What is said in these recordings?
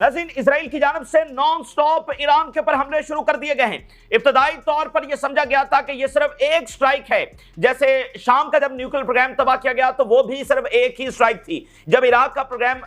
नाज़रीन, इजराइल की जानब से नॉन स्टॉप ईरान के ऊपर हमले शुरू कर दिए गए हैं। इब्तदाई तौर पर यह समझा गया था कि यह सिर्फ एक स्ट्राइक है। जैसे शाम का जब न्यूक्लियर प्रोग्राम तबाह किया गया तो वो भी सिर्फ एक ही स्ट्राइक थी। जब इराक का प्रोग्राम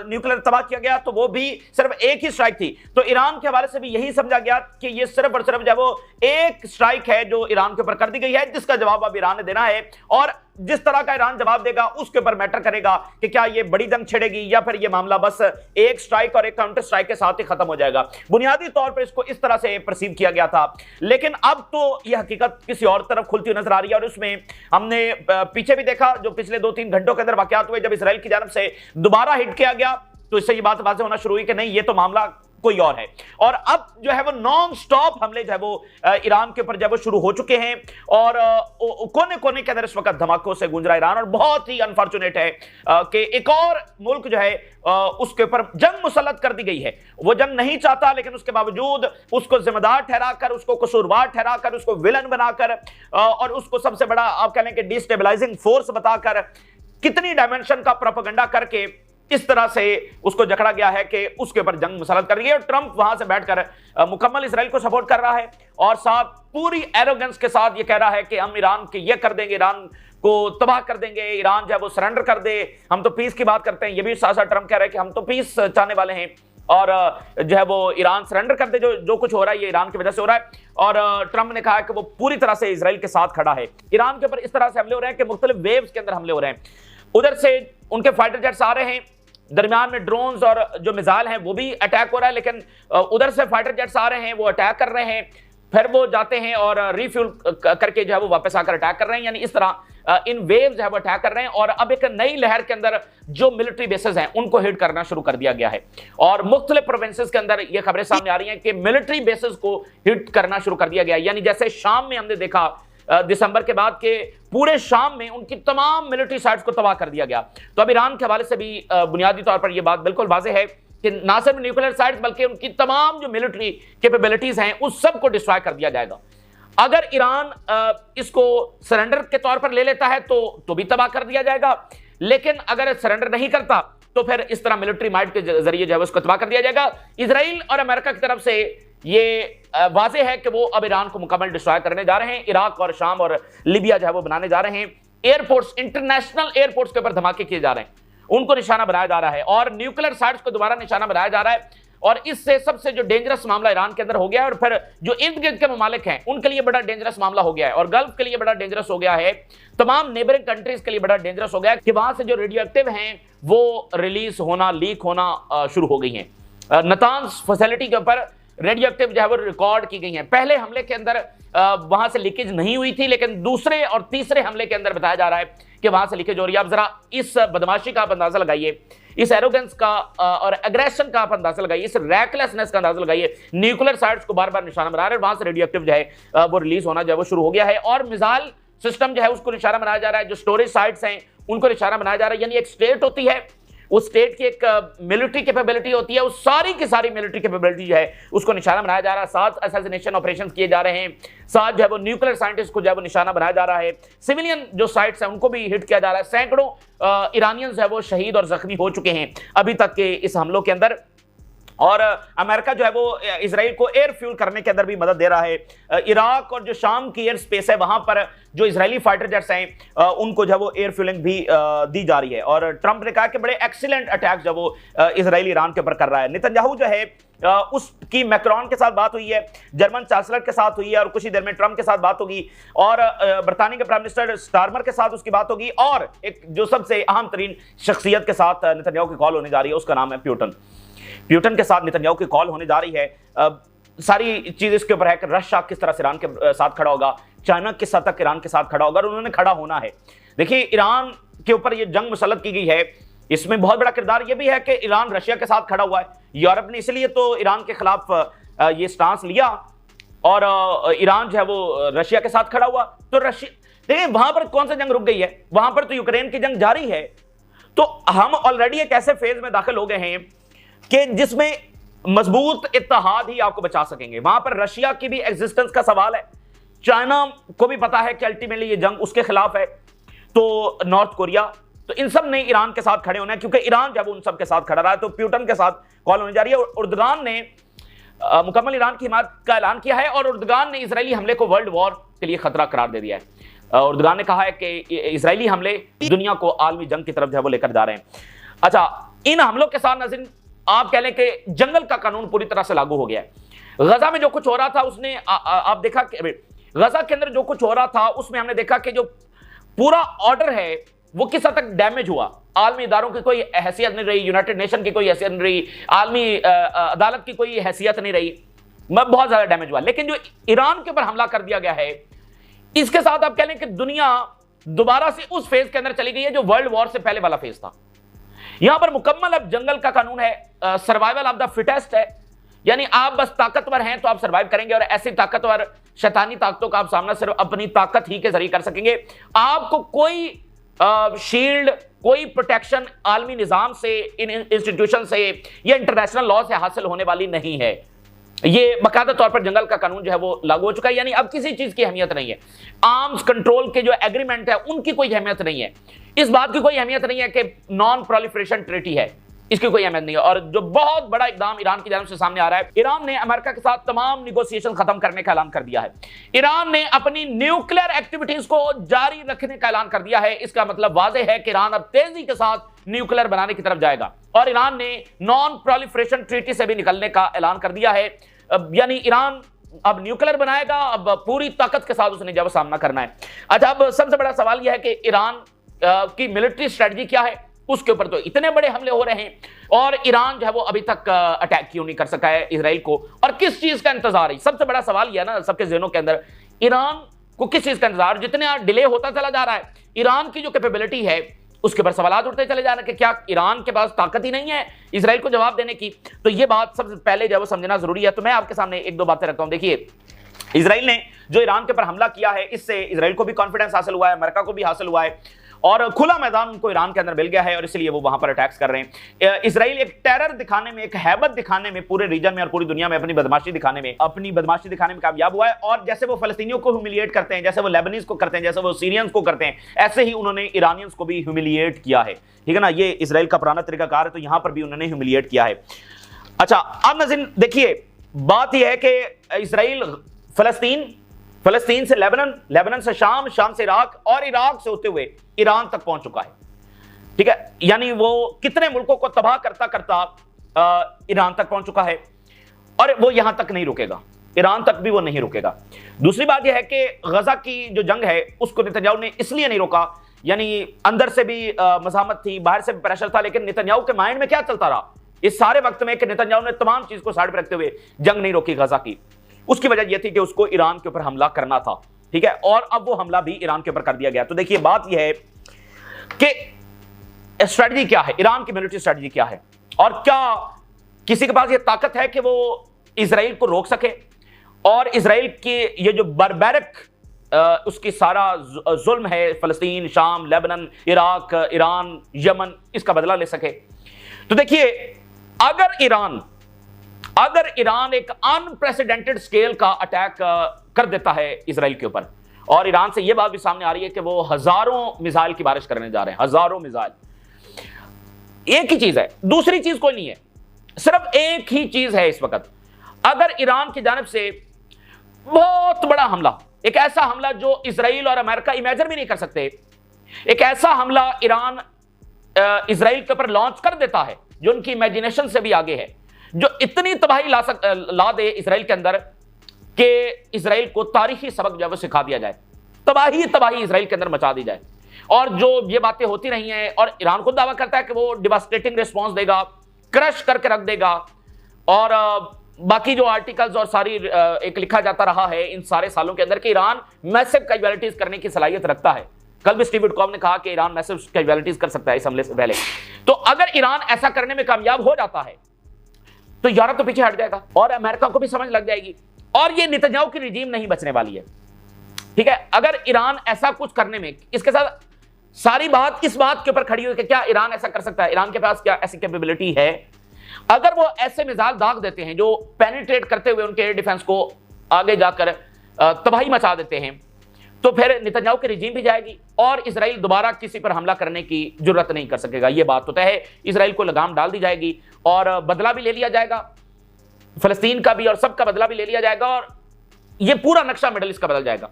न्यूक्लियर तबाह किया गया तो वो भी सिर्फ एक ही स्ट्राइक थी। तो ईरान के हवाले से भी यही समझा गया कि यह सिर्फ और सिर्फ जब वो एक स्ट्राइक है जो ईरान के ऊपर कर दी गई है, जिसका जवाब अब ईरान ने देना है। और जिस तरह का ईरान जवाब देगा उसके ऊपर मैटर करेगा कि क्या ये बड़ी जंग छिड़ेगी या फिर ये मामला बस एक स्ट्राइक और एक काउंटर स्ट्राइक के साथ ही खत्म हो जाएगा। बुनियादी तौर पर इसको इस तरह से परसीव किया गया था, लेकिन अब तो यह हकीकत किसी और तरफ खुलती हुई नजर आ रही है। और उसमें हमने पीछे भी देखा, जो पिछले 2-3 घंटों के अंदर वाकयात हुए, जब इसराइल की जानब से दोबारा हिट किया गया तो इससे ये बात वाज़ेह होना शुरू हुई कि नहीं, ये तो मामला कोई और है। और अब जो है वो नॉन स्टॉप हमले जो है वो ईरान के ऊपर जो है वो शुरू हो चुके हैं। और कोने कोने के अंदर इस वक्त धमाकों से गूंज रहा है ईरान। और बहुत ही अनफॉर्चुनेट है कि एक और मुल्क जो है उसके ऊपर जंग मुसल्लत कर दी गई है। वो जंग नहीं चाहता, लेकिन उसके बावजूद उसको जिम्मेदार ठहराकर, उसको कसूरवार ठहराकर, उसको विलन बनाकर और उसको सबसे बड़ा आप कह लें कि डिस्टेबलाइजिंग फोर्स बताकर, कितनी डायमेंशन का प्रोपेगेंडा करके इस तरह से उसको जकड़ा गया है कि उसके ऊपर जंग मुसल्लत कर दी है। और ट्रंप वहां से बैठकर मुकम्मल इसराइल को सपोर्ट कर रहा है और साथ पूरी एरोगेंस के साथ ये कह रहा है कि हम ईरान के ये कर देंगे, ईरान को तबाह कर देंगे, ईरान जो है वो सरेंडर कर दे, हम तो पीस की बात करते हैं। ये भी साथ साथ ट्रंप कह रहे हैं कि हम तो पीस चाहने वाले हैं और जो है वो ईरान सरेंडर कर दे। जो कुछ हो रहा है ये ईरान की वजह से हो रहा है। और ट्रंप ने कहा कि वो पूरी तरह से इसराइल के साथ खड़ा है। ईरान के ऊपर इस तरह से हमले हो रहे हैं कि मुख्तलिफ वेव्स के अंदर हमले हो रहे हैं। उधर से उनके फाइटर जेट्स आ रहे हैं, दरमियान में ड्रोन्स और जो मिसाइल हैं वो भी अटैक हो रहा है, लेकिन उधर से फाइटर जेट्स आ रहे हैं, वो अटैक कर रहे हैं, फिर वो जाते हैं और रिफ्यूल करके जो है वो वापस आकर अटैक कर रहे हैं। यानी इस तरह इन वेव्स जो है वो अटैक कर रहे हैं। और अब एक नई लहर के अंदर जो मिलिट्री बेसेस हैं उनको हिट करना शुरू कर दिया गया है। और मुख्तलिफ प्रोविंसेस के अंदर ये खबरें सामने आ रही हैं कि मिलिट्री बेसेस को हिट करना शुरू कर दिया गया। यानी जैसे शाम में हमने देखा दिसंबर के बाद के पूरे शाम में उनकी तमाम मिलिट्री साइट्स को तबाह कर दिया गया। तो अब ईरान के हवाले से भी बुनियादी तौर पर यह बात बिल्कुल वाज़ेह है कि ना सिर्फ न्यूक्लियर साइट्स बल्कि उनकी तमाम जो मिलिट्री कैपेबिलिटीज हैं उस सब को डिस्ट्रॉय कर दिया जाएगा। अगर ईरान इसको सरेंडर के तौर पर ले लेता है तो भी तबाह कर दिया जाएगा, लेकिन अगर सरेंडर नहीं करता तो फिर इस तरह मिलिट्री माइट के जरिए जो है उसको तबाह कर दिया जाएगा। इसराइल और अमेरिका की तरफ से ये वाज़ेह है कि वो अब ईरान को मुकम्मल डिस्ट्रॉय करने जा रहे हैं। इराक और शाम और लीबिया जो है वो बनाने जा रहे हैं। एयरपोर्ट्स, इंटरनेशनल एयरपोर्ट्स के ऊपर धमाके किए जा रहे हैं, उनको निशाना बनाया जा रहा है और न्यूक्लियर साइट्स को दोबारा निशाना बनाया जा रहा है। और इससे सबसे जो डेंजरस मामला ईरान के अंदर हो गया है, और फिर जो इर्द गिर्द के ममालिक हैं उनके लिए बड़ा डेंजरस मामला हो गया है, और गल्फ के लिए बड़ा डेंजरस हो गया है, तमाम नेबरिंग कंट्रीज के लिए बड़ा डेंजरस हो गया है कि वहां से जो रेडियो एक्टिव हैं वो रिलीज होना, लीक होना शुरू हो गई हैं। नतान्स फैसिलिटी के ऊपर रेडियो एक्टिव जो है वो रिकॉर्ड की गई हैं। पहले हमले के अंदर वहां से लीकेज नहीं हुई थी, लेकिन दूसरे और तीसरे हमले के अंदर बताया जा रहा है कि वहां से लीकेज हो रही है। आप जरा इस बदमाशी का आप अंदाजा लगाइए, इस एरोगेंस का और एग्रेशन का आप अंदाजा लगाइए, इस रैकलेसनेस का अंदाजा लगाइए। न्यूक्लियर साइट्स को बार बार निशाना बना रहे हैं, वहां से रेडियो एक्टिव जो है वो रिलीज होना जो है वो शुरू हो गया है। और मिसाइल सिस्टम जो है उसको निशाना बनाया जा रहा है, जो स्टोरेज साइट्स हैं उनको निशाना बनाया जा रहा है। यानी एक स्टेट होती है, उस स्टेट की एक मिलिट्री कैपेबिलिटी होती है, उस सारी की सारी मिलिट्री कैपेबिलिटी जो है उसको निशाना बनाया जा रहा है। साथ असैसिनेशन ऑपरेशंस किए जा रहे हैं, साथ जो है वो न्यूक्लियर साइंटिस्ट को जो है वो निशाना बनाया जा रहा है। सिविलियन जो साइट्स हैं उनको भी हिट किया जा रहा है। सैकड़ों ईरानियंस जो है वो शहीद और जख्मी हो चुके हैं अभी तक के इस हमलों के अंदर। और अमेरिका जो है वो इसराइल को एयर फ्यूल करने के अंदर भी मदद दे रहा है। इराक और जो शाम की एयर स्पेस है वहां पर जो इजरायली फाइटर जेट्स हैं उनको जो है वो एयर फ्यूलिंग भी दी जा रही है। और ट्रंप ने कहा कि बड़े एक्सीलेंट अटैक्स जो वो इसराइली ईरान के ऊपर कर रहा है। नेतन्याहू जो है उसकी मैक्रोन के साथ बात हुई है, जर्मन चांसलर के साथ हुई है, और कुछ ही देर में ट्रंप के साथ बात होगी, और बरतानिया के प्राइम मिनिस्टर स्टारमर के साथ उसकी बात होगी, और एक जो सबसे अहम तरीन शख्सियत के साथ नेतन्याहू की कॉल होने जा रही है, उसका नाम है प्यूटन के साथ नेतन्याहू की कॉल होने जा रही है। सारी चीज इसके ऊपर है कि रशिया किस तरह से ईरान के साथ खड़ा होगा, चाइना किस हद तक ईरान के साथ खड़ा होगा, और उन्होंने खड़ा होना है। देखिए, ईरान के ऊपर ये जंग मुसल्लत की गई है, इसमें बहुत बड़ा किरदार ये भी है कि ईरान रशिया के साथ खड़ा हुआ है। यूरोप ने इसलिए तो ईरान के खिलाफ ये स्टांस लिया, और ईरान जो है वो रशिया के साथ खड़ा हुआ। तो रशिया, देखिए वहां पर कौन सा जंग रुक गई है, वहां पर तो यूक्रेन की जंग जारी है। तो हम ऑलरेडी एक ऐसे फेज में दाखिल हो गए हैं कि जिसमें मजबूत इत्तेहाद ही आपको बचा सकेंगे। वहां पर रशिया की भी एग्जिस्टेंस का सवाल है, चाइना को भी पता है कि अल्टीमेटली ये जंग उसके खिलाफ है। तो नॉर्थ कोरिया तो इन सब ने ईरान के साथ खड़े होना है, क्योंकि ईरान जब उन सब के साथ खड़ा रहा है तो पुतिन के साथ कॉल होने जा रही है। उर्दुगान ने मुकम्मल ईरान की हिमायत का ऐलान किया है और उर्दुगान ने इजरायली हमले को वर्ल्ड वॉर के लिए खतरा करार दे दिया है। उर्दुगान ने कहा है कि इजरायली हमले दुनिया को आलमी जंग की तरफ जो है वो लेकर जा रहे हैं। अच्छा, इन हमलों के साथ नाज़रीन आप कह लें कि जंगल का कानून पूरी तरह से लागू हो गया है। गजा में जो कुछ हो रहा था उसने आप देखा कि गजा के अंदर जो कुछ हो रहा था उसमें हमने देखा कि जो पूरा ऑर्डर है वो किस हद तक डैमेज हुआ। आलमी इदारों की कोई हैसियत नहीं रही, यूनाइटेड नेशन की कोई हैसियत नहीं रही, आलमी अदालत की कोई हैसियत नहीं रही, बहुत ज्यादा डैमेज हुआ। लेकिन जो ईरान के ऊपर हमला कर दिया गया है, इसके साथ आप कह लें कि दुनिया दोबारा से उस फेज के अंदर चली गई है जो वर्ल्ड वॉर से पहले वाला फेज था। यहां पर मुकम्मल अब जंगल का कानून है, सर्वाइवल ऑफ द फिटेस्ट है, यानी आप बस ताकतवर हैं तो आप सर्वाइव करेंगे और ऐसी ताकतवर शैतानी ताकतों का आप सामना सिर्फ अपनी ताकत ही के जरिए कर सकेंगे। आपको कोई शील्ड, कोई प्रोटेक्शन आलमी निजाम से, इन इंस्टीट्यूशन से या इंटरनेशनल लॉ से हासिल होने वाली नहीं है। ये बाकायदा तौर पर जंगल का कानून जो है वो लागू हो चुका है, यानी अब किसी चीज की अहमियत नहीं है। आर्म्स कंट्रोल के जो एग्रीमेंट है उनकी कोई अहमियत नहीं है, इस बात की कोई अहमियत नहीं है कि नॉन प्रोलिफरेशन ट्रीटी है, इसकी कोई अहमियत नहीं है। और जो बहुत बड़ा इकदाम ईरान की जानिब से सामने आ रहा है, ईरान ने अमेरिका के साथ तमाम निगोशिएशन खत्म करने का ऐलान कर दिया है। ईरान ने अपनी न्यूक्लियर एक्टिविटीज को जारी रखने का ऐलान कर दिया है। इसका मतलब वाज़ेह है कि ईरान अब तेजी के साथ न्यूक्लियर बनाने की तरफ जाएगा और ईरान ने नॉन प्रोलिफरेशन ट्रीटी से भी निकलने का ऐलान कर दिया है। यानी ईरान अब न्यूक्लियर बनाएगा, अब पूरी ताकत के साथ उसने जब सामना करना है। अच्छा, अब सबसे बड़ा सवाल यह है कि ईरान की मिलिट्री स्ट्रेटजी क्या है, उसके ऊपर तो इतने बड़े हमले हो रहे हैं और ईरान जो है वो अभी तक अटैक क्यों नहीं कर सका है इजराइल को, और किस चीज का इंतजार है। सबसे बड़ा सवाल यह है ना सबके ज़हनों के अंदर, ईरान को किस चीज का इंतजार, जितने डिले होता चला जा रहा है, ईरान की जो कैपेबिलिटी है उसके पर सवाल उठते चले जा रहे हैं कि क्या ईरान के पास ताकत ही नहीं है इजराइल को जवाब देने की। तो ये बात सबसे पहले जो है वो समझना जरूरी है। तो मैं आपके सामने एक दो बातें रखता हूं। देखिए, इजराइल ने जो ईरान के ऊपर हमला किया है, इससे इजराइल को भी कॉन्फिडेंस हासिल हुआ है, अमेरिका को भी हासिल हुआ है और खुला मैदान उनको ईरान के अंदर मिल गया है और इसलिए वो वहां पर अटैक्स कर रहे हैं। इजराइल एक टेरर दिखाने में, एक हैबत दिखाने में पूरे रीजन में और पूरी दुनिया में अपनी बदमाशी दिखाने में कामयाब हुआ है। और जैसे वो फलस्तीनियों को ह्यूमिलिएट करते हैं, जैसे वो लेबनीज को करते हैं, जैसे वो सीरियंस को करते हैं, ऐसे ही उन्होंने ईरानियंस को भी ह्यूमिलिएट किया है। ठीक है ना, ये इजराइल का पुराना तरीकाकार है, तो यहां पर भी उन्होंने ह्यूमिलिएट किया है। अच्छा, अब नाज़रीन देखिए, बात यह है कि इजराइल फलस्तीन से लेबनान, लेबनान से शाम, शाम से इराक और इराक से होते हुए ईरान तक पहुंच चुका है। ठीक है, यानी वो कितने मुल्कों को तबाह करता करता ईरान तक पहुंच चुका है और वो यहां तक नहीं रुकेगा, ईरान तक भी वो नहीं रुकेगा। दूसरी बात यह है कि गजा की जो जंग है उसको नेतन्याहू ने इसलिए नहीं रोका, यानी अंदर से भी मज़ाहमत थी, बाहर से भी प्रेशर था, लेकिन नेतन्याहू के माइंड में क्या चलता रहा इस सारे वक्त में कि नेतन्याहू ने तमाम चीज को साइड पर रखते हुए जंग नहीं रोकी गजा की। उसकी वजह यह थी कि उसको ईरान के ऊपर हमला करना था। ठीक है, और अब वो हमला भी ईरान के ऊपर कर दिया गया। तो देखिए, बात यह है कि स्ट्रेटजी क्या है, ईरान की मिलिट्री स्ट्रेटजी क्या है और क्या किसी के पास ये ताकत है कि वो इजराइल को रोक सके और इजराइल के ये जो बर्बरिक उसकी सारा जुल्म है, फलस्तीन, शाम, लेबनान, इराक, ईरान, यमन, इसका बदला ले सके। तो देखिए, अगर ईरान एक अनप्रेसिडेंटेड स्केल का अटैक कर देता है इजराइल के ऊपर, और ईरान से यह बात भी सामने आ रही है कि वो हजारों मिसाइल की बारिश करने जा रहे हैं, हजारों मिसाइल। एक ही चीज है, दूसरी चीज कोई नहीं है, सिर्फ एक ही चीज है इस वक्त। अगर ईरान की जानिब से बहुत बड़ा हमला, एक ऐसा हमला जो इजराइल और अमेरिका इमेजिन भी नहीं कर सकते, एक ऐसा हमला ईरान इजराइल के ऊपर लॉन्च कर देता है जो उनकी इमेजिनेशन से भी आगे है, जो इतनी तबाही ला दे इजराइल के अंदर कि इजराइल को तारीखी सबक जो है सिखा दिया जाए, तबाही इजराइल के अंदर मचा दी जाए। और जो ये बातें होती रही हैं, और ईरान खुद दावा करता है कि वो डिवास्टेटिंग रिस्पॉन्स देगा, क्रश करके रख देगा, और बाकी जो आर्टिकल्स और सारी एक लिखा जाता रहा है इन सारे सालों के अंदर कि ईरान मैसिव कैजुअलिटीज करने की सलाहियत रखता है। कल भी स्टीव विटकॉफ ने कहा कि ईरान मैसिव कैजुअलिटीज कर सकता है इस हमले से पहले। तो अगर ईरान ऐसा करने में कामयाब हो जाता है तो यूरोप तो पीछे हट जाएगा और अमेरिका को भी समझ लग जाएगी, और ये नेतन्याहू की रिजीम नहीं बचने वाली है। ठीक है, अगर ईरान ऐसा कुछ करने में, इसके साथ सारी बात इस बात के ऊपर खड़ी हुई कि क्या ईरान ऐसा कर सकता है, ईरान के पास क्या ऐसी कैपेबिलिटी है। अगर वो ऐसे मिसाइल दाग देते हैं जो पेनिट्रेट करते हुए उनके एयर डिफेंस को आगे जाकर तबाही मचा देते हैं, तो फिर नेतन्याहू की रिजीम भी जाएगी और इजराइल दोबारा किसी पर हमला करने की जरूरत नहीं कर सकेगा। यह बात तो तय है। इजराइल को लगाम डाल दी जाएगी और बदला भी ले लिया जाएगा, फलस्तीन का भी और सबका बदला भी ले लिया जाएगा और यह पूरा नक्शा मिडल ईस्ट का बदल जाएगा।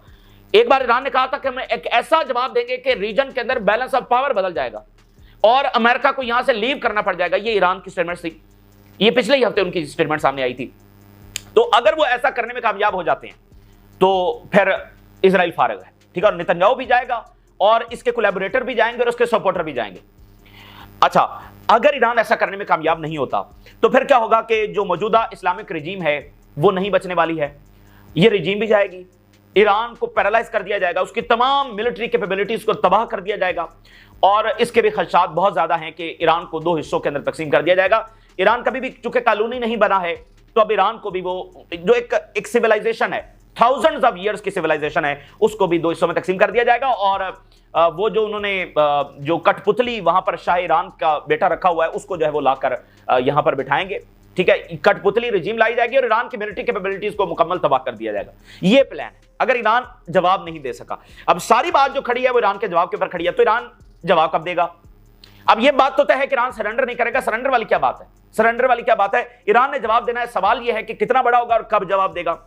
एक बार ईरान ने कहा था कि हम एक ऐसा जवाब देंगे कि रीजन के अंदर बैलेंस ऑफ पावर बदल जाएगा और अमेरिका को यहां से लीव करना पड़ जाएगा। ये ईरान की स्टेटमेंट थी, ये पिछले ही हफ्ते उनकी स्टेटमेंट सामने आई थी। तो अगर वो ऐसा करने में कामयाब हो जाते हैं तो फिर इजराइल फारिग है, ठीक है। और नेतन्याहू भी जाएगा और इसके कोलैबोरेटर भी जाएंगे और उसके सपोर्टर भी जाएंगे। अच्छा, अगर ईरान ऐसा करने में कामयाब नहीं होता तो फिर क्या होगा कि जो मौजूदा इस्लामिक रिजीम है वो नहीं बचने वाली है, ये रिजीम भी जाएगी, ईरान को पैरालाइज कर दिया जाएगा, उसकी तमाम मिलिट्री कैपेबिलिटीज को तबाह कर दिया जाएगा और इसके भी खदशात बहुत ज्यादा हैं कि ईरान को दो हिस्सों के अंदर तकसीम कर दिया जाएगा। ईरान कभी भी चूंकि कानूनी नहीं बना है तो अब ईरान को भी वो जो एक सिविलाइजेशन है, थाउजेंड्स ऑफ ईयर्स की सिविलाइजेशन है, उसको भी दो हिस्सों में तकसीम कर दिया जाएगा। और वो जो उन्होंने जो कठपुतली वहां पर शाह ईरान का बेटा रखा हुआ है उसको जो है वो लाकर यहां पर बिठाएंगे, ठीक है। कठपुतली रिजीम लाई जाएगी और ईरान की मिलिट्री कैपेबिलिटीज को मुकम्मल तबाह कर दिया जाएगा। ये प्लान है अगर ईरान जवाब नहीं दे सका। अब सारी बात जो खड़ी है वो ईरान के जवाब के ऊपर खड़ी है, तो ईरान जवाब कब देगा? अब ये बात तो तय है कि ईरान सरेंडर नहीं करेगा। सरेंडर वाली क्या बात है? सरेंडर वाली क्या बात है? ईरान ने जवाब देना है, सवाल यह है कि कितना बड़ा होगा और कब जवाब देगा।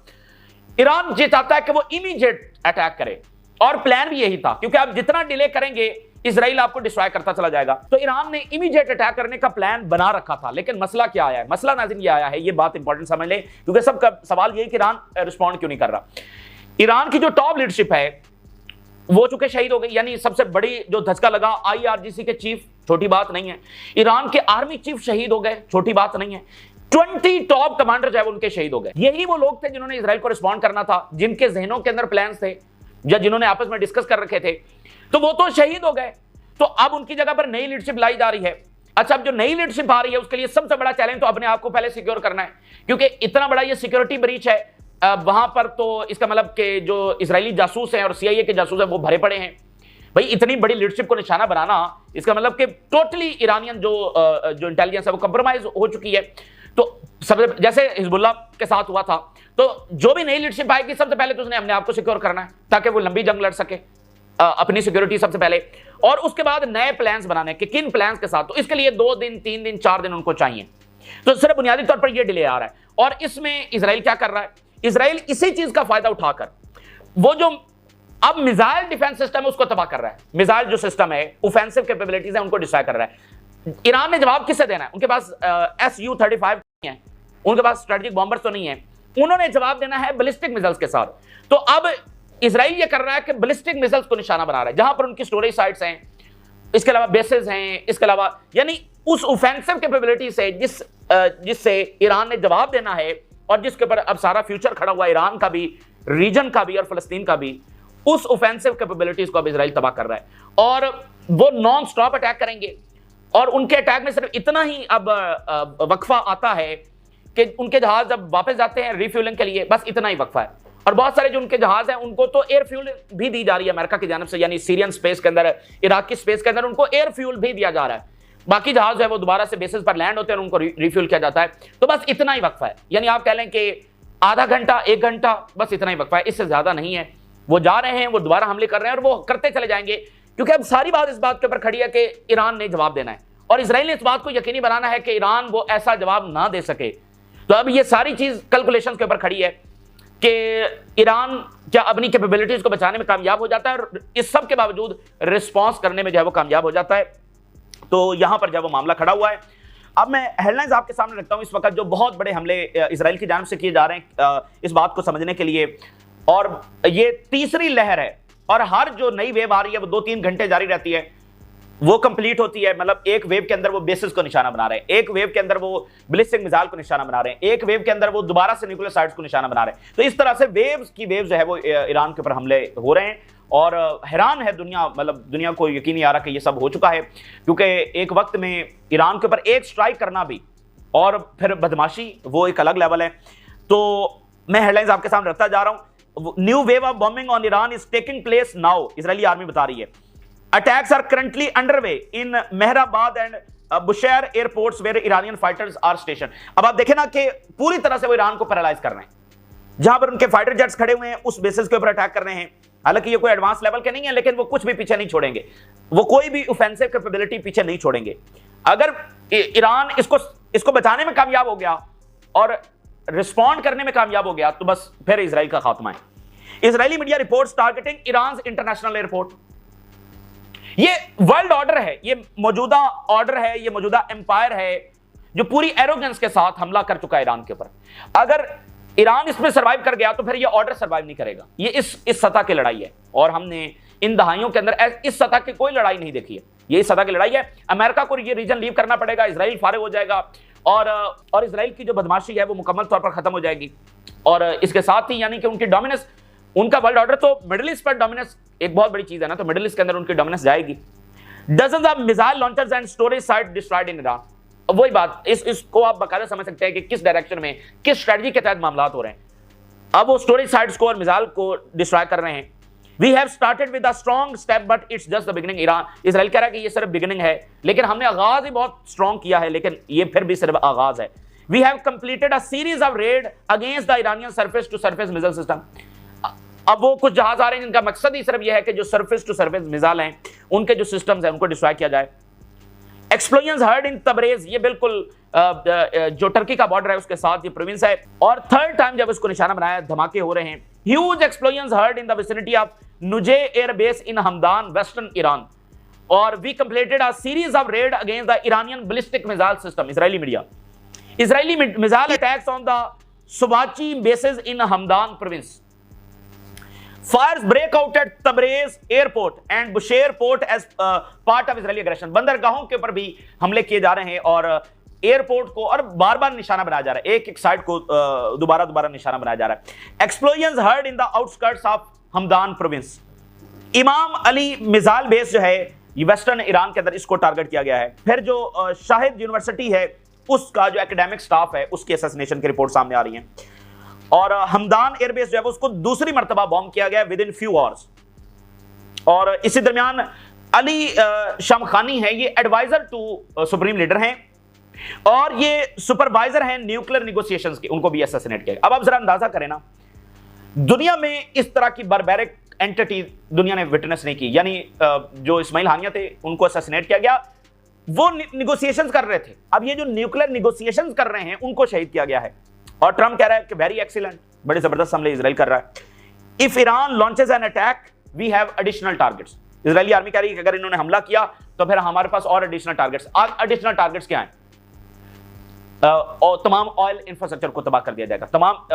ईरान ये चाहता है कि वो इमीडिएट अटैक करे और प्लान भी यही था, क्योंकि आप जितना डिले करेंगे इजराइल आपको डिस्ट्रॉय करता चला जाएगा। तो ईरान ने इमीडिएट अटैक करने का प्लान बना रखा था, लेकिन मसला क्या आया है? मसला नाज़रीन ये आया है, ये बात इंपॉर्टेंट समझ लें, क्योंकि सबका सवाल यही कि ईरान रिस्पॉन्ड क्यों नहीं कर रहा। ईरान की जो टॉप लीडरशिप है वो चूंकि शहीद हो गई, यानी सबसे बड़ी जो धचका लगा IRGC के चीफ, छोटी बात नहीं है। ईरान के आर्मी चीफ शहीद हो गए, छोटी बात नहीं है। 20 टॉप कमांडर जो है उनके शहीद हो गए। यही वो लोग थे जिन्होंने इजराइल को रिस्पॉन्ड करना था, जिनके जहनों के अंदर प्लान्स थे या जिन्होंने आपस में डिस्कस कर रखे थे, तो वो तो शहीद हो गए। तो अब उनकी जगह पर नई लीडरशिप लाई जा रही है। अच्छा, अब जो नई लीडरशिप आ रही है उसके लिए सबसे बड़ा चैलेंज तो अपने आप को पहले सिक्योर करना है, क्योंकि इतना बड़ा ये सिक्योरिटी ब्रीच है वहां पर। तो इसका मतलब कि जो इजरायली जासूस हैं और CIA के जासूस हैं वो भरे पड़े हैं। भाई इतनी बड़ी लीडरशिप को निशाना बनाना, इसका मतलब कि टोटली ईरानियन जो इंटेलिजेंस है वो कंप्रोमाइज हो चुकी है। तो सबसे जैसे हिजबुल्लाह के साथ हुआ था, तो जो भी नई लीडरशिप आएगी सबसे पहले तो उसने अपने आप को सिक्योर करना है ताकि वो लंबी जंग लड़ सके, अपनी सिक्योरिटी सबसे पहले, और उसके बाद नए प्लान्स बनाने कि किन प्लान्स के साथ। तो इसके लिए 2 दिन 3 दिन 4 दिन उनको चाहिए। तो सिर्फ बुनियादी तौर पर यह डिले आ रहा है। और इसमें इजराइल क्या कर रहा है? इजराइल इसी चीज का फायदा उठाकर वो जो अब मिसाइल डिफेंस सिस्टम है उसको तबाह कर रहा है। मिसाइल जो सिस्टम है, ऑफेंसिव कैपेबिलिटीज है, उनको डिस्ट्रॉय कर रहा है। ईरान ने जवाब किससे देना है? उनके पास Su-35 नहीं है, उनके पास स्ट्रेटेजिक बॉम्बर्स तो नहीं है, उन्होंने जवाब देना है बैलिस्टिक मिसाइल्स के साथ। तो अब इजराइल ये कर रहा है कि बैलिस्टिक मिसाइल्स को निशाना बना रहा है जहां पर उनकी स्टोरेज साइट्स हैं, इसके अलावा बेसेस हैं, इसके अलावा यानी उस ऑफेंसिव कैपेबिलिटी से जिससे ईरान ने जवाब देना है और जिसके ऊपर अब सारा फ्यूचर खड़ा हुआ है, ईरान का भी, रीजन का भी और फलस्तीन का भी, उस ऑफेंसिव कैपेबिलिटीज को अब इजराइल तबाह कर रहा है। और वो नॉन स्टॉप अटैक करेंगे और उनके अटैक में सिर्फ इतना ही अब वक्फा आता है कि उनके जहाज जब वापस जाते हैं रिफ्यूलिंग के लिए, बस इतना ही वक्फा है। और बहुत सारे जो उनके जहाज हैं उनको तो एयर फ्यूल भी दी जा रही है अमेरिका की जानिब से, यानी सीरियन स्पेस के अंदर, इराक की स्पेस के अंदर उनको एयर फ्यूल भी दिया जा रहा है। बाकी जहाज जो है वो दोबारा से बेसिस पर लैंड होते हैं और उनको रिफ्यूल किया जाता है। तो बस इतना ही वक्फा है, यानी आप कह लें कि आधा घंटा 1 घंटा, बस इतना ही वक्फा है, इससे ज्यादा नहीं है। वो जा रहे हैं, वो दोबारा हमले कर रहे हैं और वो करते चले जाएंगे, क्योंकि अब सारी बात इस बात के ऊपर खड़ी है कि ईरान ने जवाब देना है और इजराइल ने इस बात को यकीनी बनाना है कि ईरान वो ऐसा जवाब ना दे सके। तो अब ये सारी चीज कैलकुलेशन के ऊपर खड़ी है कि ईरान क्या अपनी कैपेबिलिटीज को बचाने में कामयाब हो जाता है और इस सब के बावजूद रिस्पॉन्स करने में जो है वो कामयाब हो जाता है। तो यहां पर जब वो मामला खड़ा हुआ है, अब मैं हेडलाइंस आपके सामने रखता हूं इस वक्त जो बहुत बड़े हमले इजराइल की जानिब से किए जा रहे हैं इस बात को समझने के लिए। और ये तीसरी लहर है और हर जो नई वेव आ रही है वो 2-3 घंटे जारी रहती है, वो कंप्लीट होती है। मतलब एक वेव के अंदर वो बेसिस को निशाना बना रहे हैं, एक वेव के अंदर वो बैलिस्टिक मिसाइल को निशाना बना रहे हैं, एक वेव के अंदर वो दोबारा से न्यूक्लियर साइट्स को निशाना बना रहे हैं। तो इस तरह से वेव्स की वेव जो है वो ईरान के ऊपर हमले हो रहे हैं और हैरान है दुनिया, मतलब दुनिया को यकीन नहीं आ रहा कि ये सब हो चुका है, क्योंकि एक वक्त में ईरान के ऊपर एक स्ट्राइक करना भी और फिर बदमाशी वो एक अलग लेवल है। तो मैं हेडलाइंस आपके सामने रखता जा रहा हूं। New wave of bombing on Iran is taking place now, Israeli army बता रही है। Attacks are currently underway in Mehrabad and Bushehr airports where Iranian fighters are station. अब आप देखें ना कि पूरी तरह से वो ईरान को पैरालाइज कर रहे हैं, जहां पर उनके फाइटर जेट्स खड़े हुए हैं उस बेसिस के ऊपर अटैक कर रहे हैं। हालांकि ये कोई एडवांस लेवल के नहीं है, लेकिन वो कुछ भी पीछे नहीं छोड़ेंगे, वो कोई भी ऑफेंसिव कैपेबिलिटी पीछे नहीं छोड़ेंगे। अगर ईरान इसको बचाने में कामयाब हो गया और रिस्पॉन्ड करने में कामयाब हो गया तो बस फिर इजराइल का खात्मा है। Israeli media reports targeting Iran international airport. ये वर्ल्ड ऑर्डर है, ये मौजूदा ऑर्डर है, ये मौजूदा एम्पायर है जो पूरी एरोगेंस के साथ हमला कर चुका है ईरान के ऊपर। अगर ईरान इसमें सर्वाइव कर गया तो फिर ये ऑर्डर सर्वाइव नहीं करेगा। ये इस सतह की लड़ाई है और हमने इन दहाइयों के अंदर इस सतह की कोई लड़ाई नहीं देखी है। ये इस सतह की लड़ाई है। अमेरिका को ये रीजन लीव करना पड़ेगा, इजराइल फारिग हो जाएगा और इजराइल की जो बदमाशी है वो मुकम्मल तौर पर खत्म हो जाएगी। और इसके साथ ही यानी कि उनकी डोमिनेंस, उनका वर्ल्ड ऑर्डर तो मिडिल ईस्ट पर डोमिनेंस एक बहुत बड़ी चीज है ना, तो मिडिल ईस्ट के अंदर उनकी डोमिनेंस जाएगी। Dozens of missile launchers and storage site destroyed in Iran. वही बात, इसको आप बकायदा समझ सकते हैं कि किस डायरेक्शन में, किस स्ट्रेटजी के तहत मामला हो रहे हैं। अब वो स्टोरेज साइट्स को और मिसाइल को डिस्ट्रॉय कर रहे हैं। We have started with a strong step but it's just the beginning. Iran, Israel कह रहा है कि ये सिर्फ बिगिनिंग है, लेकिन हमने आगाज ही बहुत स्ट्रॉन्ग किया है, लेकिन ये फिर भी सिर्फ आगाज है। We have completed a series of red against the Iranian surface to surface missile system. अब वो कुछ जहाज आ रहे हैं जिनका मकसद ही सिर्फ यह है कि जो सरफेस टू सरफेस मिसाइल हैं उनके जो सिस्टम्स हैं उनको डिस्ट्रॉय किया जाए। एक्सप्लोजन्स हर्ड इन तबरेज, ये बिल्कुल जो टर्की का बॉर्डर है उसके साथ ये प्रोविंस है, और थर्ड टाइम जब इसको निशाना बनाया धमाके हो रहे हैं। Huge explosions heard in the vicinity of Nojeh air base in Hamadan western Iran, और we completed a series of red against the Iranian ballistic missile system. Israeli media, Israeli missile attacks on the सुबाची bases in Hamadan province. Fires break out at Tabriz airport and Bushehr port as part of Israeli aggression। बंदरगाहों के ऊपर भी हमले किए जा रहे हैं और एयरपोर्ट को और बार बार निशाना बनाया जा रहा है, एक साइड को दोबारा निशाना बनाया जा रहा है। Explosions heard in the outskirts of Hamdan province. इमाम अली मिसाइल बेस जो है ये वेस्टर्न ईरान के अंदर, इसको टारगेट किया गया है। फिर जो शाहिद यूनिवर्सिटी है उसका जो एकेडमिक स्टाफ है उसकी असैसिनेशन की रिपोर्ट सामने आ रही है, और हमदान एयरबेस जो है उसको दूसरी मर्तबा बॉम्ब किया गया विद इन फ्यू आवर्स। और इसी दरमियान अली शमखानी है, ये एडवाइजर टू सुप्रीम लीडर हैं और ये सुपरवाइजर हैं न्यूक्लियर निगोशिएशंस के, उनको भी असैसिनेट किया। अब आप जरा अंदाजा करें ना, दुनिया में इस तरह की बारबैरिक एंटिटी दुनिया ने विटनेस नहीं की। यानी जो इस्माइल हानिया थे उनको असैसिनेट किया गया, वो निगोशिएशंस कर रहे थे। अब ये जो न्यूक्लियर निगोशिएशंस कर रहे हैं उनको शहीद किया गया है। और ट्रम्प कह रहा है कि वेरी एक्सीलेंट, बड़े जबरदस्त हमले इजराइल कर रहा है। If Iran launches an attack we have additional targets. Israeli army कह रही है कि अगर इन्होंने हमला किया तो फिर हमारे पास और एडिशनल टारगेट्स। एडिशनल टारगेट्स क्या हैं? और तमाम ऑयल इंफ्रास्ट्रक्चर को तबाह कर दिया जाएगा, तमाम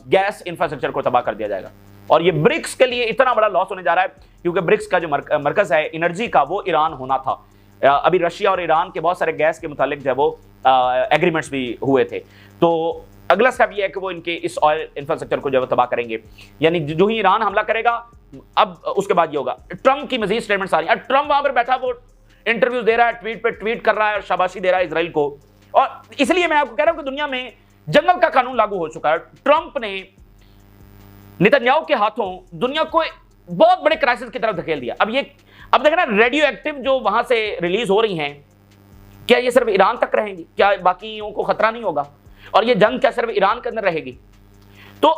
गैस इंफ्रास्ट्रक्चर को तबाह कर दिया जाएगा। और ये ब्रिक्स के लिए इतना बड़ा लॉस होने जा रहा है क्योंकि ब्रिक्स का जो मरकज है एनर्जी का वो ईरान होना था। अभी रशिया और ईरान के बहुत सारे गैस के मुतालिक जो है वो एग्रीमेंट्स भी हुए थे। तो अगला स्टेप ये है कि वो इनके इस ऑयल इंफ्रास्ट्रक्चर को जो तबाह करेंगे। यानी जो ही ईरान हमला करेगा अब उसके बाद ये होगा। ट्रम्प की मजीद स्टेटमेंट्स आ रही हैं। ट्रम्प वहां पर बैठा वो इंटरव्यू दे रहा है, ट्वीट पे ट्वीट कर रहा है और शाबाशी दे रहा है इजराइल को। और इसलिए मैं आपको कह रहा हूं कि दुनिया में जंगल का कानून लागू हो चुका है। ट्रम्प ने नेतन्याहू के हाथों दुनिया को बहुत बड़े क्राइसिस की तरफ धकेल दिया। अब देखना रेडियो एक्टिव जो वहां से रिलीज हो रही हैं, क्या ये सिर्फ ईरान तक रहेंगी? क्या बाकियों को खतरा नहीं होगा? और ये जंग क्या सिर्फ ईरान के अंदर रहेगी? तो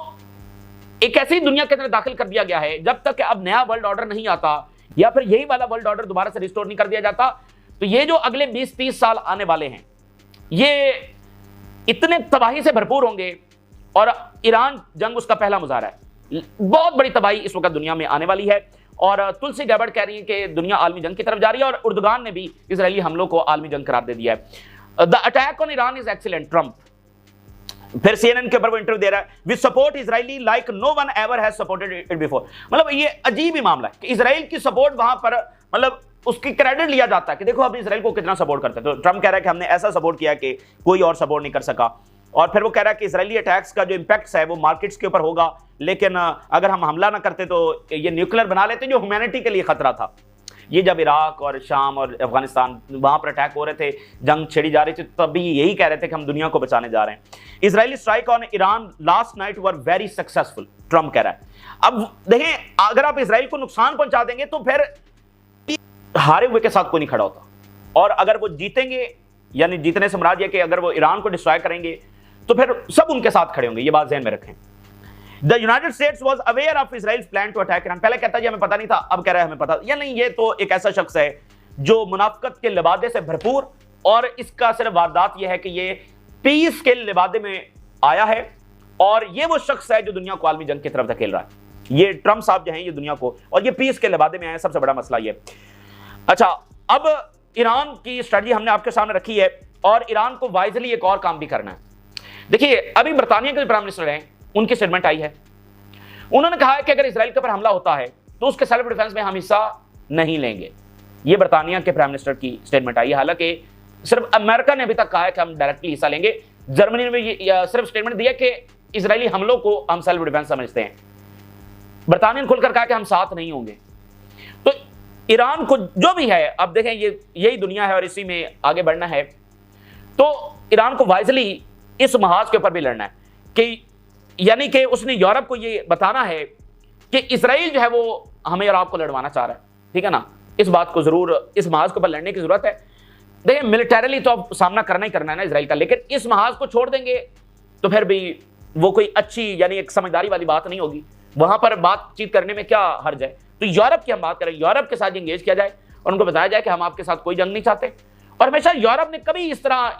एक ऐसी दुनिया के अंदर दाखिल कर दिया गया है जब तक अब नया वर्ल्ड ऑर्डर नहीं आता या फिर यही वाला वर्ल्ड ऑर्डर दोबारा से रिस्टोर नहीं कर दिया जाता, तो ये जो अगले 20-30 साल आने वाले हैं ये इतने तबाही से भरपूर होंगे। और ईरान जंग उसका पहला मुजाहरा है। बहुत बड़ी तबाही इस वक्त दुनिया में आने वाली है। और तुलसी गैबर्ट कह रही है कि दुनिया आलमी जंग की तरफ जा रही है और उर्दुगान ने भी इजरायली हमलों को आलमी जंग करार दे दिया है। The attack on Iran is excellent, Trump. फिर CNN के ऊपर वो इंटरव्यू दे रहा है, we support Israeli like no one ever has supported it before. मतलब ये अजीब ही मामला है कि इजराइल की सपोर्ट वहां पर मतलब उसकी क्रेडिट लिया जाता है कि देखो हम इजराइल को कितना सपोर्ट करते हैं। तो ट्रम्प कह रहा है कि हमने ऐसा सपोर्ट किया कि कोई और सपोर्ट नहीं कर सका। और फिर वो कह रहा है कि इजरायली अटैक्स का जो इंपैक्ट है वो मार्केट्स के ऊपर होगा, लेकिन अगर हम हमला ना करते तो ये न्यूक्लियर बना लेते जो ह्यूमैनिटी के लिए खतरा था। ये जब इराक और शाम और अफगानिस्तान वहां पर अटैक हो रहे थे, जंग छेड़ी जा रही थी, तभी यही कह रहे थे कि हम दुनिया को बचाने जा रहे हैं। Israeli strike on Iran last night were very successful, Trump कह रहा है। अब देखें, अगर आप इजराइल को नुकसान पहुंचा देंगे तो फिर हारे हुए के साथ कोई नहीं खड़ा होता, और अगर वो जीतेंगे यानी जीतने से मुराद यह कि अगर वो ईरान को डिस्ट्रॉय करेंगे तो फिर सब उनके साथ खड़े होंगे। ये बात ज़हन में रखें। The United States was aware of Israel's plan to attack Iran. पहले कहता जी हमें पता नहीं था, अब कह रहा है हमें पता। या नहीं, ये तो एक ऐसा शख्स है जो मुनाफिकत के लिबादे से भरपूर, और इसका सिर्फ वारदात यह है कि ये पीस के लिबादे में आया है, और ये वो शख्स है जो दुनिया को आलमी जंग की तरफ धकेल रहा है। ये ट्रंप साहब जो हैं ये दुनिया को, और ये पीस के लिबादे में आए, सबसे बड़ा मसला ये। अच्छा, अब ईरान की स्ट्रेटजी हमने आपके सामने रखी है, और ईरान को वाइजली एक और काम भी करना है। देखिए, अभी बरतानिया के प्राइम मिनिस्टर हैं, उनकी स्टेटमेंट आई है। उन्होंने कहा है कि अगर इजराइल के ऊपर हमला होता है तो उसके सेल्फ डिफेंस में हम हिस्सा नहीं लेंगे। ये बरतानिया के प्राइम मिनिस्टर की स्टेटमेंट आई है। हालांकि सिर्फ अमेरिका ने अभी तक कहा है कि हम डायरेक्टली हिस्सा लेंगे। जर्मनी ने भी सिर्फ स्टेटमेंट दिया कि इजरायली हमलों को हम सेल्फ डिफेंस समझते हैं। बरतानिया ने खुलकर कहा कि हम साथ नहीं होंगे। तो ईरान को जो भी है, अब देखें ये यही दुनिया है और इसी में आगे बढ़ना है, तो ईरान को वाइजली इस महाज के ऊपर भी लड़ना है कि यानी कि उसने यूरोप को ये बताना है कि इजराइल जो है वो हमें और आपको लड़वाना चाह रहा है, ठीक है ना। इस बात को जरूर, इस महाज के ऊपर लड़ने की जरूरत है। देखिए, मिलिटरीली तो अब सामना करना ही करना है ना इजराइल का, लेकिन इस महाज को छोड़ देंगे तो फिर भी वो कोई अच्छी यानी एक समझदारी वाली बात नहीं होगी। वहां पर बातचीत करने में क्या हर्ज है। तो यूरोप की हम बात करें, यूरोप के साथ इंगेज किया जाए और उनको बताया जाए कि हम आपके साथ कोई जंग नहीं चाहते। और हमेशा यूरोप ने कभी इस तरह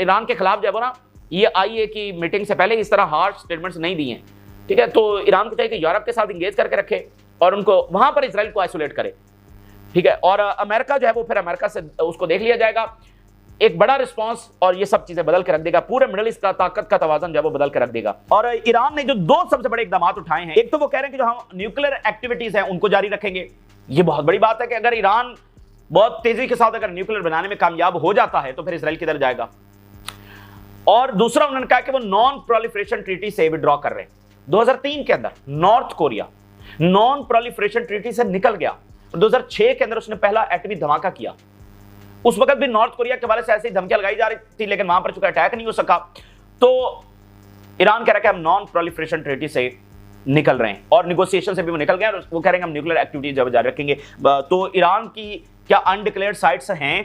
ईरान के खिलाफ जो है ना, ये आईए की मीटिंग से पहले इस तरह हार्श स्टेटमेंट्स नहीं दिए हैं, ठीक है। तो ईरान को चाहिए कि यूरोप के साथ इंगेज करके रखे और उनको वहां पर इजराइल को आइसोलेट करे, ठीक है। और अमेरिका जो है वो फिर अमेरिका से उसको देख लिया जाएगा, एक बड़ा रिस्पांस, और ये सब चीजें बदल के रख देगा। पूरे मिडिल ईस्ट का ताकत का तवाज़ुन जो है वो बदल के रख देगा। और ईरान ने जो दो सबसे बड़े इकदाम उठाए हैं, एक तो वो कह रहे हैं कि जो हम न्यूक्लियर एक्टिविटीज हैं उनको जारी रखेंगे। ये बहुत बड़ी बात है कि अगर ईरान बहुत तेजी के साथ अगर न्यूक्लियर बनाने में कामयाब हो जाता है तो फिर इजराइल किधर जाएगा। और दूसरा उन्होंने कहा कि वो नॉन प्रोलिफरेशन ट्रीटी से विड्रॉ कर रहे हैं। 2003 के अंदर north Korea non proliferation treaty से निकल गया। 2006 के अंदर उसने पहला एटमी धमाका किया। उस वक्त भी नॉर्थ कोरिया के वाले से ऐसी धमकियां लगाई जा रही थी, लेकिन वहां पर चूंकि अटैक नहीं हो सका, तो ईरान कह रहा है कि हम नॉन प्रोलिफरेशन ट्रीटी से निकल रहे हैं, और निगोशिएशन से भी वो निकल गए, और वो कह रहे हैं हम न्यूक्लियर एक्टिविटीज जारी रखेंगे। तो ईरान की क्या अनडिक्लेयर्ड साइट्स हैं,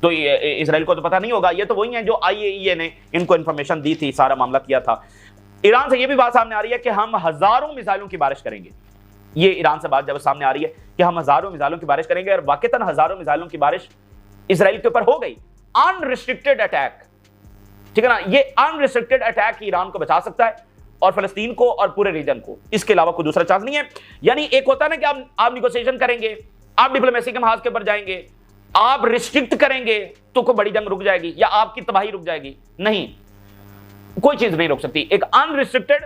तो इजराइल को तो पता नहीं होगा। ये तो वही है जो IAEA ने इनको इंफॉर्मेशन दी थी, सारा मामला किया था। ईरान से ये भी बात सामने आ रही है कि हम हजारों मिसाइलों की बारिश करेंगे। ये ईरान से बात जब सामने आ रही है कि हम हजारों मिसाइलों की बारिश करेंगे, और वाकईतन हजारों मिसाइलों की बारिश इजराइल के ऊपर हो गई। अनरिस्ट्रिक्टेड अटैक, ठीक है ना। ये अनरिस्ट्रिक्टेड अटैक ईरान को बचा सकता है, और फलस्तीन को और पूरे रीजन को। इसके अलावा कोई दूसरा चांस नहीं है। यानी एक होता है ना कि आप निगोशिएशन करेंगे, आप डिप्लोमेसी के महाज के ऊपर जाएंगे, आप रिस्ट्रिक्ट करेंगे तो कोई बड़ी जंग रुक जाएगी या आपकी तबाही रुक जाएगी। नहीं, कोई चीज नहीं रोक सकती। एक अनरिस्ट्रिक्टेड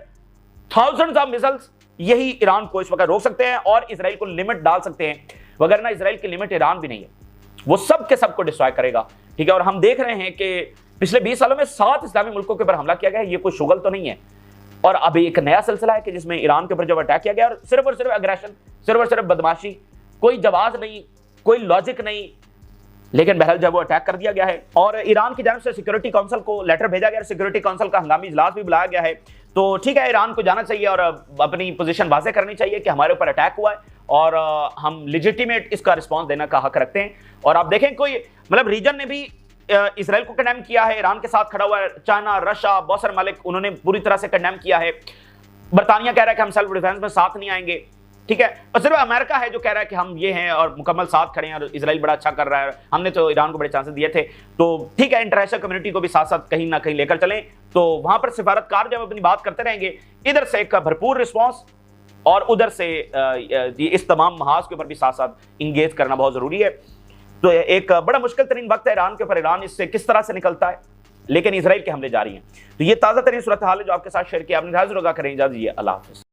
थाउजेंड्स ऑफ मिसाइल्स, यही ईरान को इस वक्त रोक सकते हैं और इजराइल को लिमिट डाल सकते हैं। वगरना इजराइल की लिमिट ईरान भी नहीं है, वो सब के सब को डिस्ट्रॉय करेगा, ठीक है। और हम देख रहे हैं कि पिछले 20 सालों में 7 इस्लामी मुल्कों के ऊपर हमला किया गया है। ये कोई शुगल तो नहीं है। और अभी एक नया सिलसिला है कि जिसमें ईरान के ऊपर जब अटैक किया गया, और सिर्फ अग्रेशन, सिर्फ और सिर्फ बदमाशी, कोई जवाब नहीं, कोई लॉजिक नहीं, लेकिन बहरहाल जब वो अटैक कर दिया गया है। और ईरान की जानब से सिक्योरिटी काउंसिल को लेटर भेजा गया, सिक्योरिटी काउंसिल का हंगामी इजलास भी बुलाया गया है। तो ठीक है, ईरान को जाना चाहिए और अपनी पोजीशन वाज़ेह करनी चाहिए कि हमारे ऊपर अटैक हुआ है और हम लेजिटिमेट इसका रिस्पांस देने का हक रखते हैं। और आप देखें, कोई मतलब रीजन ने भी इजराइल को कंडेम किया है, ईरान के साथ खड़ा हुआ है। चाइना, रशिया, बहुत सारे मलिक, उन्होंने पूरी तरह से कंडेम किया है। बरतानिया कह रहा है कि हम सेल्फ डिफेंस में साथ नहीं आएंगे, ठीक है। और सिर्फ अमेरिका है जो कह रहा है कि हम ये हैं और मुकम्मल साथ खड़े हैं और इजराइल बड़ा अच्छा कर रहा है, हमने तो ईरान को बड़े चांसेस दिए थे। तो ठीक है, इंटरनेशनल कम्युनिटी को भी साथ साथ कहीं ना कहीं लेकर चलें, तो वहां पर सिफारतकार जब अपनी बात करते रहेंगे, इधर से एक भरपूर रिस्पॉन्स और उधर से इस तमाम महाज के ऊपर भी साथ साथ इंगेज करना बहुत जरूरी है। तो एक बड़ा मुश्किल तरीन वक्त है ईरान के ऊपर, ईरान इससे किस तरह से निकलता है, लेकिन इजराइल के हमले जारी हैं। तो ये ताज़ा तरीन सूरत हाल है जो आपके साथ शेयर किया। आपने ज़रूर करें। इजाज़त दीजिए, अल्लाह हाफ़िज़।